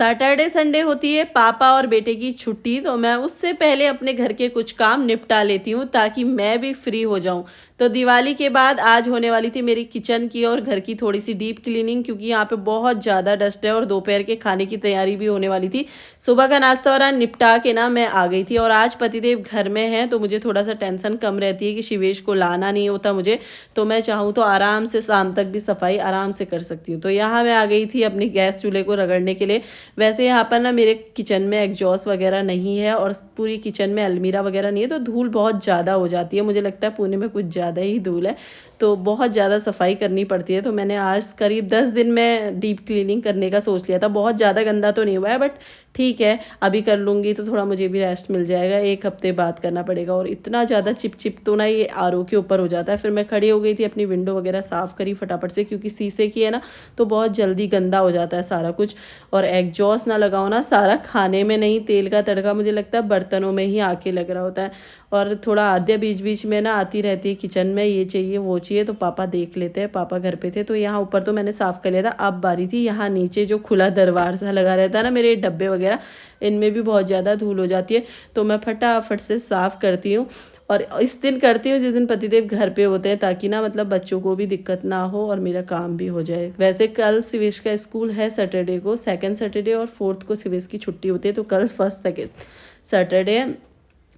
Saturday Sunday होती है पापा और बेटे की छुट्टी, तो मैं उससे पहले अपने घर के कुछ काम निपटा लेती हूँ ताकि मैं भी फ्री हो जाऊँ। तो दिवाली के बाद आज होने वाली थी मेरी किचन की और घर की थोड़ी सी डीप क्लीनिंग, क्योंकि यहाँ पे बहुत ज़्यादा डस्ट है और दोपहर के खाने की तैयारी भी होने वाली थी। सुबह का नाश्ता वारा निपटा के ना मैं आ गई थी, और आज पतिदेव घर में हैं तो मुझे थोड़ा सा टेंशन कम रहती है कि शिवेश को लाना नहीं होता मुझे, तो मैं चाहूँ तो आराम से शाम तक भी सफाई आराम से कर सकती हूँ। तो यहाँ मैं आ गई थी अपनी गैस चूल्हे को रगड़ने के लिए। वैसे यहाँ पर ना मेरे किचन में एग्जॉस्ट वगैरह नहीं है और पूरी किचन में अलमीरा वगैरह नहीं है, तो धूल बहुत ज़्यादा हो जाती है। मुझे लगता है पुणे में कुछ ज़्यादा ही धूल है, तो बहुत ज़्यादा सफाई करनी पड़ती है। तो मैंने आज करीब 10 दिन में डीप क्लीनिंग करने का सोच लिया था। बहुत ज़्यादा गंदा तो नहीं हुआ है, बट ठीक है, अभी कर लूँगी तो थोड़ा मुझे भी रेस्ट मिल जाएगा। एक हफ्ते बाद करना पड़ेगा। और इतना ज़्यादा चिप चिप तो ना ये आरओ के ऊपर हो जाता है। फिर मैं खड़ी हो गई थी, अपनी विंडो वगैरह साफ़ करी फटाफट से, क्योंकि शीशे की है ना, तो बहुत जल्दी गंदा हो जाता है सारा कुछ। और एग्जॉस्ट ना लगाओ ना, सारा खाने में नहीं, तेल का तड़का मुझे लगता है बर्तनों में ही आके लग रहा होता है। और थोड़ा आद्या बीच बीच में ना आती रहती है किचन में, ये चाहिए वो चाहिए, तो पापा देख लेते हैं। पापा घर पे थे तो यहाँ ऊपर तो मैंने साफ़ कर लिया था। अब बारी थी यहाँ नीचे जो खुला दरबार सा लगा रहता है ना, मेरे डब्बे वगैरह, इनमें भी बहुत ज़्यादा धूल हो जाती है, तो मैं फटाफट से साफ़ करती हूँ। और इस दिन करती हूँ जिस दिन पतिदेव घर पे होते हैं, ताकि ना मतलब बच्चों को भी दिक्कत ना हो और मेरा काम भी हो जाए। वैसे कल सिवेश का स्कूल है सैटरडे को, सेकंड सैटरडे, और फोर्थ को सिवेश की छुट्टी होती है, तो कल फर्स्ट सेकंड सैटरडे है।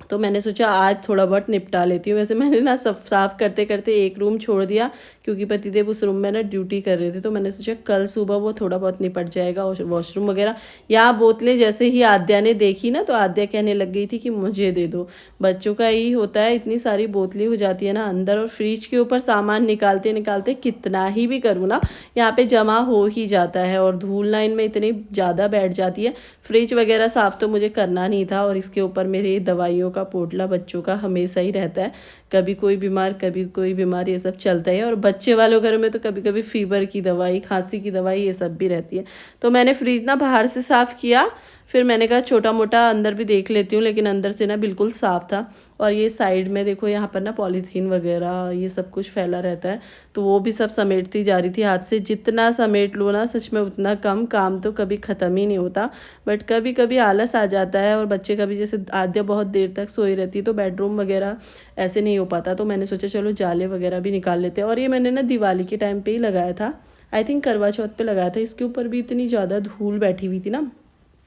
तो मैंने सोचा आज थोड़ा बहुत निपटा लेती हूँ। वैसे मैंने ना सब साफ़ करते करते एक रूम छोड़ दिया, क्योंकि पतिदेव उस रूम में ना ड्यूटी कर रहे थे, तो मैंने सोचा कल सुबह वो थोड़ा बहुत निपट जाएगा। वॉशरूम वगैरह, यहाँ बोतलें जैसे ही आद्या ने देखी ना, तो आद्या कहने लग गई थी कि मुझे दे दो। बच्चों का यही होता है, इतनी सारी बोतलें हो जाती है ना अंदर, और फ्रिज के ऊपर सामान निकालते निकालते कितना ही भी करूँ ना, यहाँ पे जमा हो ही जाता है, और धूल ना इनमें इतनी ज़्यादा बैठ जाती है। फ्रिज वगैरह साफ़ तो मुझे करना नहीं था, और इसके ऊपर मेरे दवाइयों का पोटला बच्चों का हमेशा ही रहता है, कभी कोई बीमार कभी कोई बीमार, ये सब चलता है। और बच्चे वालों घर में तो कभी कभी फीवर की दवाई, खांसी की दवाई, ये सब भी रहती है। तो मैंने फ्रिज ना बाहर से साफ़ किया, फिर मैंने कहा छोटा मोटा अंदर भी देख लेती हूँ, लेकिन अंदर से ना बिल्कुल साफ़ था। और ये साइड में देखो, यहाँ पर ना पॉलीथीन वगैरह ये सब कुछ फैला रहता है, तो वो भी सब समेटती जा रही थी हाथ से। जितना समेट लो ना सच में उतना कम, काम तो कभी ख़त्म ही नहीं होता। बट कभी कभी आलस आ जाता है, और बच्चे कभी, जैसे आद्या बहुत देर तक सोई रहती है, तो बेडरूम वगैरह ऐसे नहीं हो पाता, तो मैंने सोचा चलो जाले वगैरह भी निकाल लेते हैं। और ये मैंने ना दिवाली के टाइम पे ही लगाया था, आई थिंक करवा चौथ पे लगाया था। इसके ऊपर भी इतनी ज़्यादा धूल बैठी हुई थी ना,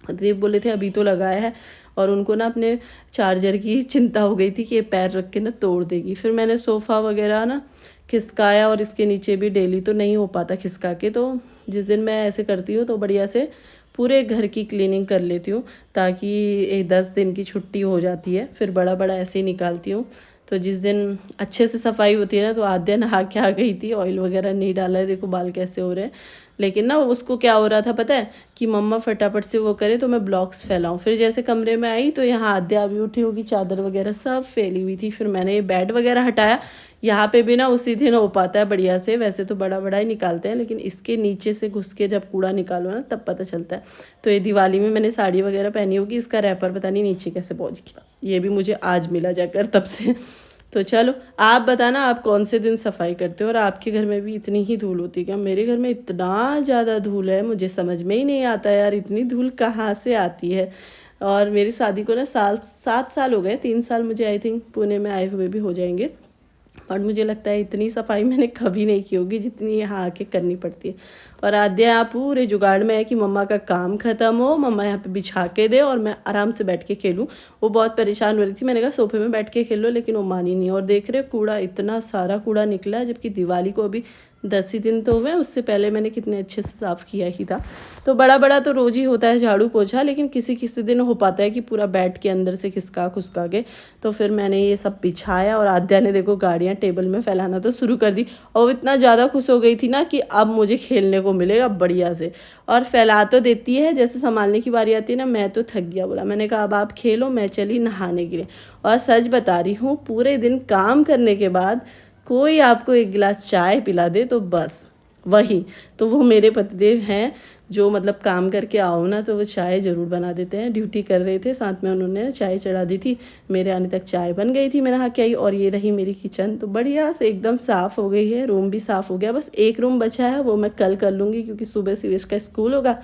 देव बोले थे अभी तो लगाया है, और उनको ना अपने चार्जर की चिंता हो गई थी कि ये पैर रख के ना तोड़ देगी। फिर मैंने सोफ़ा वगैरह ना खिसकाया, और इसके नीचे भी डेली तो नहीं हो पाता खिसका के, तो जिस दिन मैं ऐसे करती हूँ तो बढ़िया से पूरे घर की क्लीनिंग कर लेती हूँ, ताकि 10 दिन की छुट्टी हो जाती है, फिर बड़ा बड़ा ऐसे ही निकालती हूँ। तो जिस दिन अच्छे से सफाई होती है ना, तो आद्या नहा के आ गई थी, ऑयल वगैरह नहीं डाला है, देखो बाल कैसे हो रहे हैं। लेकिन ना उसको क्या हो रहा था पता है, कि मम्मा फटाफट से वो करे तो मैं ब्लॉक्स फैलाऊं। फिर जैसे कमरे में आई तो यहाँ आद्या भी उठी होगी, चादर वगैरह सब फैली हुई थी। फिर मैंने ये बेड वगैरह हटाया। यहाँ पे भी ना उसी दिन हो पाता है बढ़िया से, वैसे तो बड़ा बड़ा ही निकालते हैं, लेकिन इसके नीचे से घुस के जब कूड़ा निकालो ना तब पता चलता है। तो ये दिवाली में मैंने साड़ी वगैरह पहनी होगी, इसका रैपर पता नहीं नीचे कैसे पहुँच गया, ये भी मुझे आज मिला जाकर तब से। तो चलो आप बताना आप कौन से दिन सफाई करते हो, और आपके घर में भी इतनी ही धूल होती है क्या? मेरे घर में इतना ज़्यादा धूल है, मुझे समझ में ही नहीं आता यार, इतनी धूल कहाँ से आती है। और मेरी शादी को ना 7 साल हो गए, 3 साल मुझे आई थिंक पुणे में आए हुए भी हो जाएंगे। और मुझे लगता है इतनी सफाई मैंने कभी नहीं की होगी जितनी यहाँ आके करनी पड़ती है। और आद्या यहाँ पूरे जुगाड़ में है कि मम्मा का काम ख़त्म हो, मम्मा यहाँ पे बिछा के दे और मैं आराम से बैठ के खेलूँ। वो बहुत परेशान हो रही थी, मैंने कहा सोफे में बैठ के खेल लो, लेकिन वो मानी नहीं। और देख रहे कूड़ा, इतना सारा कूड़ा निकला है, जबकि दिवाली को अभी 10 ही दिन तो हुए, उससे पहले मैंने कितने अच्छे से साफ़ किया ही था। तो बड़ा बड़ा तो रोज़ ही होता है झाड़ू पोछा, लेकिन किसी किसी दिन हो पाता है कि पूरा बैठ के अंदर से खिसका खुसका के। तो फिर मैंने ये सब बिछाया, और आद्या ने देखो गाड़ियाँ टेबल में फैलाना तो शुरू कर दी, और वो इतना ज़्यादा खुश हो गई थी ना कि अब मुझे खेलने को मिलेगा बढ़िया से। और फैला तो देती है, जैसे संभालने की बारी आती है ना, मैं तो थक गया। बोला, मैंने कहा अब आप खेलो, मैं चली नहाने के लिए। और सच बता रही हूँ, पूरे दिन काम करने के बाद कोई आपको एक गिलास चाय पिला दे तो बस वही, तो वो मेरे पतिदेव हैं, जो मतलब काम करके आओ ना तो वो चाय ज़रूर बना देते हैं। ड्यूटी कर रहे थे, साथ में उन्होंने चाय चढ़ा दी थी, मेरे आने तक चाय बन गई थी, मैं नहा के आई। और ये रही मेरी किचन, तो बढ़िया से एकदम साफ़ हो गई है, रूम भी साफ़ हो गया। बस एक रूम बचा है, वो मैं कल कर लूँगी, क्योंकि सुबह सिवेश का स्कूल होगा,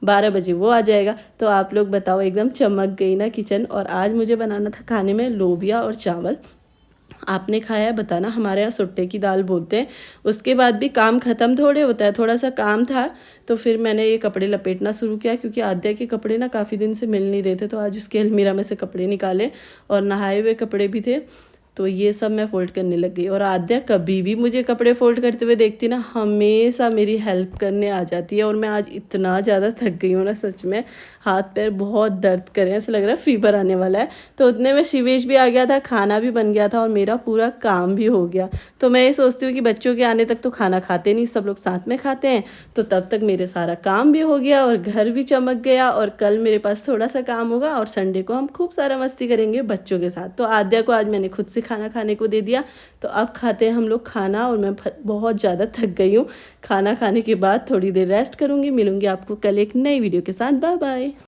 12 बजे वो आ जाएगा। तो आप लोग बताओ, एकदम चमक गई ना किचन। और आज मुझे बनाना था खाने में लोबिया और चावल। आपने खाया है बताना, हमारे यहाँ सुट्टे की दाल बोलते हैं। उसके बाद भी काम ख़त्म थोड़े होता है, थोड़ा सा काम था तो फिर मैंने ये कपड़े लपेटना शुरू किया, क्योंकि आद्या के कपड़े ना काफ़ी दिन से मिल नहीं रहे थे। तो आज उसके अलमीरा में से कपड़े निकाले और नहाए हुए कपड़े भी थे, तो ये सब मैं फ़ोल्ड करने लग गई। और आद्या कभी भी मुझे कपड़े फ़ोल्ड करते हुए देखती ना, हमेशा मेरी हेल्प करने आ जाती है। और मैं आज इतना ज़्यादा थक गई हूँ ना, सच में हाथ पैर बहुत दर्द कर रहे हैं, ऐसा लग रहा है फ़ीवर आने वाला है। तो उतने में शिवेश भी आ गया था, खाना भी बन गया था और मेरा पूरा काम भी हो गया। तो मैं ये सोचती हूँ कि बच्चों के आने तक तो खाना खाते नहीं, सब लोग साथ में खाते हैं, तो तब तक मेरे सारा काम भी हो गया और घर भी चमक गया। और कल मेरे पास थोड़ा सा काम होगा और संडे को हम खूब सारा मस्ती करेंगे बच्चों के साथ। तो आद्या को आज मैंने खुद से खाना खाने को दे दिया। तो अब खाते हैं हम लोग खाना, और मैं बहुत ज़्यादा थक गई हूँ। खाना खाने के बाद थोड़ी देर रेस्ट करूँगी। मिलूँगी आपको कल एक नई वीडियो के साथ। Bye bye.